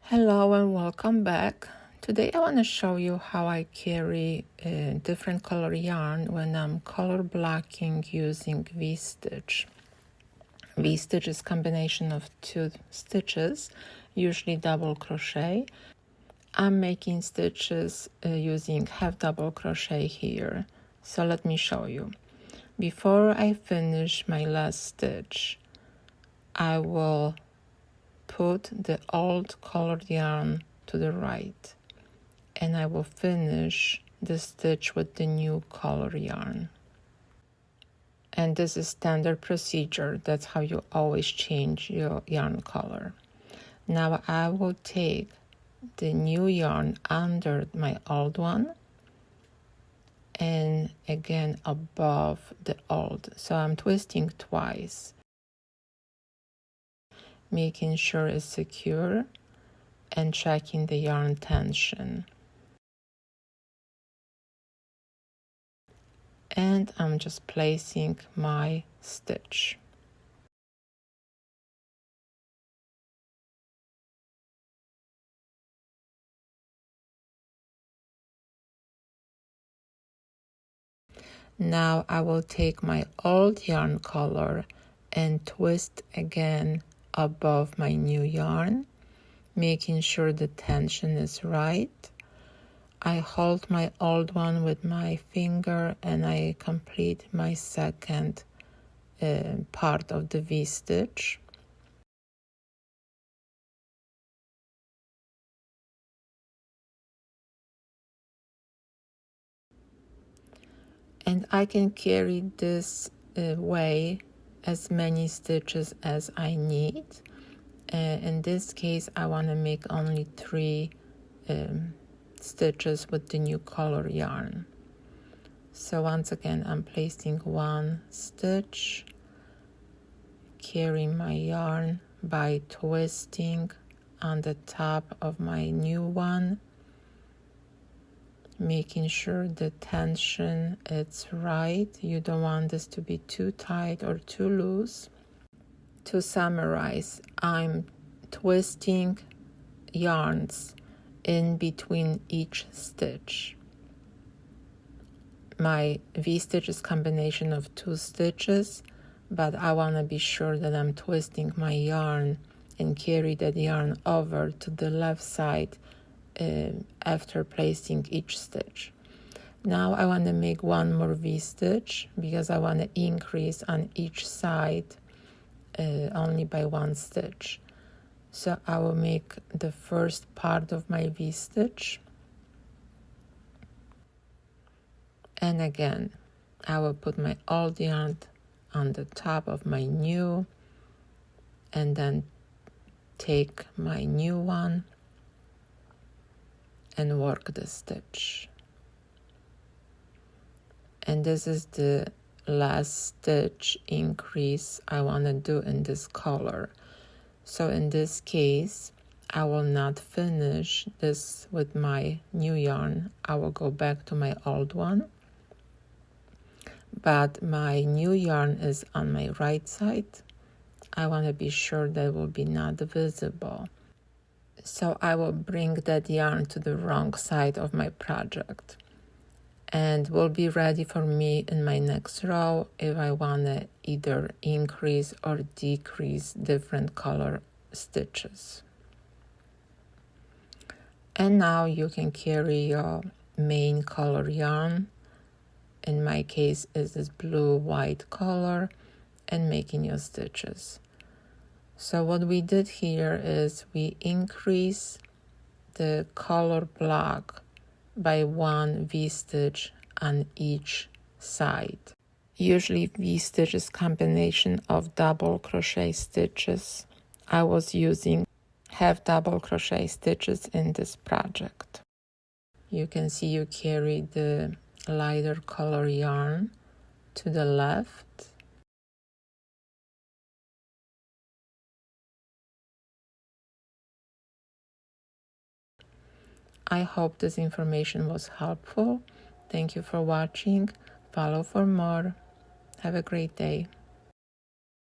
Hello and welcome back. Today I want to show you how I carry different color yarn when I'm color blocking using V-stitch. V-stitch is combination of two stitches, usually double crochet. I'm making stitches using half double crochet here, so let me show you. Before I finish my last stitch, I will put the old colored yarn to the right and I will finish the stitch with the new color yarn. And this is standard procedure. That's how you always change your yarn color. Now I will take the new yarn under my old one and again above the old. So I'm twisting twice, making sure it's secure and checking the yarn tension. And I'm just placing my stitch. Now I will take my old yarn color and twist again above my new yarn, making sure the tension is right. I hold my old one with my finger and I complete my second part of the V-stitch. And I can carry this way as many stitches as I need. In this case, I want to make only 3 stitches with the new color yarn. So once again, I'm placing 1 stitch, carrying my yarn by twisting on the top of my new one, making sure the tension is right. You don't want this to be too tight or too loose. To summarize, I'm twisting yarns in between each stitch. My V-stitch is combination of 2 stitches, but I want to be sure that I'm twisting my yarn and carry that yarn over to the left side after placing each stitch. Now I want to make 1 more V-stitch because I want to increase on each side only by 1 stitch. So I will make the first part of my V-stitch, and again I will put my old yarn on the top of my new and then take my new one and work the stitch. And this is the last stitch increase I want to do in this color. So in this case, I will not finish this with my new yarn. I will go back to my old one, but my new yarn is on my right side. I want to be sure that will be not visible. So I will bring that yarn to the wrong side of my project and will be ready for me in my next row if I want to either increase or decrease different color stitches. And now you can carry your main color yarn. In my case is this blue-white color, and making your stitches. So what we did here is we increase the color block by 1 V-stitch on each side. Usually V-stitch is combination of double crochet stitches. I was using half double crochet stitches in this project. You can see you carry the lighter color yarn to the left. I hope this information was helpful. Thank you for watching. Follow for more. Have a great day.